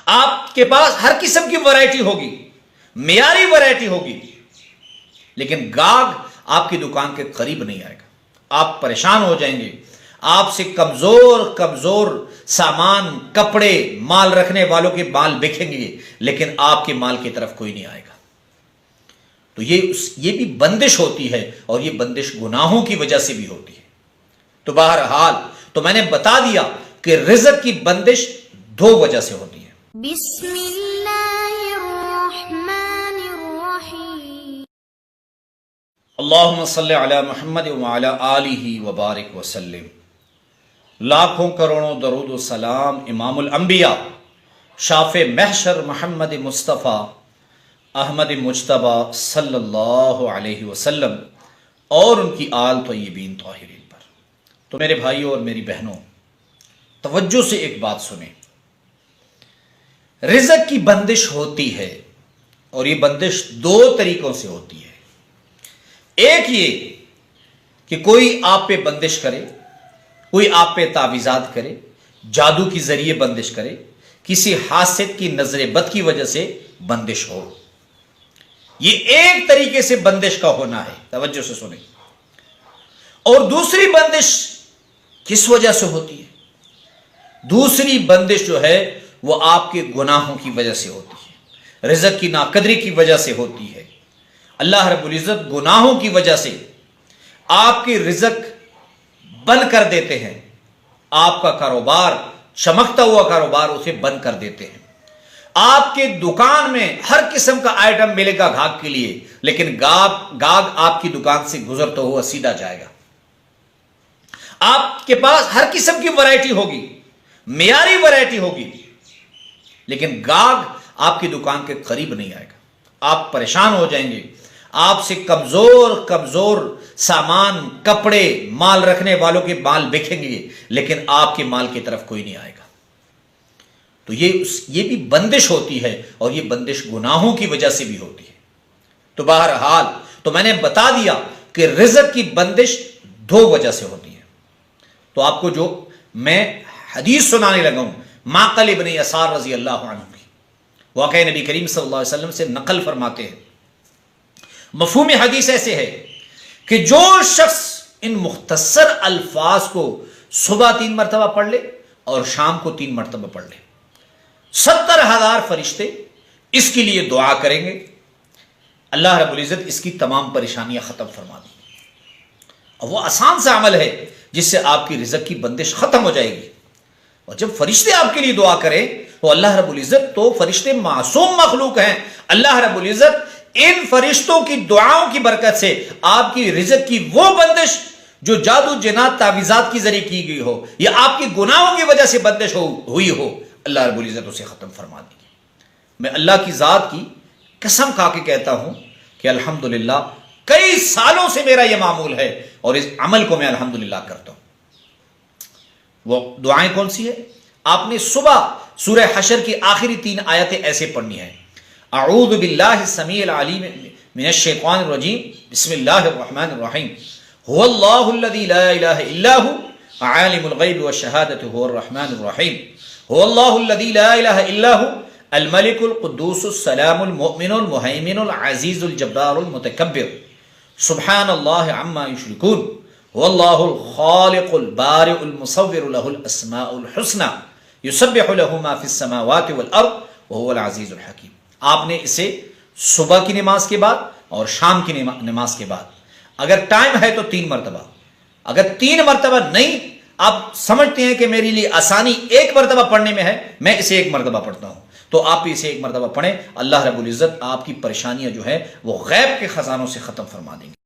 آپ کے پاس ہر قسم کی ورائٹی ہوگی، معیاری ورائٹی ہوگی، لیکن گاہک آپ کی دکان کے قریب نہیں آئے گا۔ آپ پریشان ہو جائیں گے، آپ سے کمزور سامان، کپڑے، مال رکھنے والوں کے مال بکیں گے، لیکن آپ کے مال کی طرف کوئی نہیں آئے گا۔ تو یہ بھی بندش ہوتی ہے، اور یہ بندش گناہوں کی وجہ سے بھی ہوتی ہے۔ تو بہرحال تو میں نے بتا دیا کہ رزق کی بندش دو وجہ سے ہوتی ہے۔ بسم اللہ الرحمن الرحیم۔ اللہم صلی علی محمد وعلی آلہ وبارک وسلم۔ لاکھوں کروڑوں درود و سلام امام الانبیاء شافع محشر محمد مصطفیٰ احمد مجتبی صلی اللہ علیہ وسلم اور ان کی آل طیبین طاہرین پر۔ تو میرے بھائیوں اور میری بہنوں، توجہ سے ایک بات سنیں۔ رزق کی بندش ہوتی ہے، اور یہ بندش دو طریقوں سے ہوتی ہے۔ ایک یہ کہ کوئی آپ پہ بندش کرے، کوئی آپ پہ تعویذات کرے، جادو کی ذریعے بندش کرے، کسی حاسد کی نظر بد کی وجہ سے بندش ہو۔ یہ ایک طریقے سے بندش کا ہونا ہے، توجہ سے سنیں۔ اور دوسری بندش کس وجہ سے ہوتی ہے؟ دوسری بندش جو ہے وہ آپ کے گناہوں کی وجہ سے ہوتی ہے، رزق کی ناقدری کی وجہ سے ہوتی ہے۔ اللہ رب العزت گناہوں کی وجہ سے آپ کی رزق بند کر دیتے ہیں، آپ کا کاروبار، چمکتا ہوا کاروبار اسے بند کر دیتے ہیں۔ آپ کے دکان میں ہر قسم کا آئٹم ملے گا گاہک کے لیے، لیکن گاہک آپ کی دکان سے گزرتا ہوا سیدھا جائے گا۔ آپ کے پاس ہر قسم کی ورائٹی ہوگی، معیاری ورائٹی ہوگی، لیکن گاہک آپ کی دکان کے قریب نہیں آئے گا۔ آپ پریشان ہو جائیں گے، آپ سے کمزور سامان، کپڑے، مال رکھنے والوں کے مال بکیں گے، لیکن آپ کے مال کی طرف کوئی نہیں آئے گا۔ تو یہ بھی بندش ہوتی ہے، اور یہ بندش گناہوں کی وجہ سے بھی ہوتی ہے۔ تو بہرحال تو میں نے بتا دیا کہ رزق کی بندش دو وجہ سے ہوتی ہے۔ تو آپ کو جو میں حدیث سنانے لگا ہوں معقل ابن یسار رضی اللہ عنہ کی، واقعہ نبی کریم صلی اللہ علیہ وسلم سے نقل فرماتے ہیں۔ مفہوم حدیث ایسے ہے کہ جو شخص ان مختصر الفاظ کو صبح 3 مرتبہ پڑھ لے اور شام کو 3 مرتبہ پڑھ لے، 70,000 فرشتے اس کے لیے دعا کریں گے، اللہ رب العزت اس کی تمام پریشانیاں ختم فرما دیں گے۔ اور وہ آسان سا عمل ہے جس سے آپ کی رزق کی بندش ختم ہو جائے گی۔ اور جب فرشتے آپ کے لیے دعا کریں تو اللہ رب العزت، تو فرشتے معصوم مخلوق ہیں، اللہ رب العزت ان فرشتوں کی دعاؤں کی برکت سے آپ کی رزق کی وہ بندش جو جادو جنات تعویذات کی ذریعے کی گئی ہو، یا آپ کی گناہوں کی وجہ سے بندش ہوئی ہو، اللہ رب العزت اسے ختم فرما دیں گے۔ میں اللہ کی ذات کی قسم کھا کے کہتا ہوں کہ الحمدللہ کئی سالوں سے میرا یہ معمول ہے، اور اس عمل کو میں الحمدللہ کرتا ہوں۔ وہ دعائیں کون سی ہے؟ آپ نے صبح سورہ حشر کی آخری 3 آیتیں ایسے پڑھنی ہیں۔ اعوذ باللہ السمیع العلیم من الشیطان الرجیم، بسم اللہ الرحمن الرحیم، هو اللہ الذی لا الہ الا هو عالم الغیب والشہادۃ هو الرحمن الرحیم، هو اللہ الذی لا الہ الا هو الملک القدوس السلام المؤمن المہیمن العزیز الجبار المتکبر، سبحان اللہ عما یشرکون، هو اللہ الخالق البارئ المصور له الاسماء الحسنى یسبح له ما فی السماوات والارض وهو العزیز الحکیم۔ آپ نے اسے صبح کی نماز کے بعد اور شام کی نماز کے بعد، اگر ٹائم ہے تو 3 مرتبہ، اگر 3 مرتبہ نہیں، آپ سمجھتے ہیں کہ میرے لیے آسانی 1 مرتبہ پڑھنے میں ہے، میں اسے 1 مرتبہ پڑھتا ہوں، تو آپ اسے 1 مرتبہ پڑھیں، اللہ رب العزت آپ کی پریشانیاں جو ہے وہ غیب کے خزانوں سے ختم فرما دیں گے۔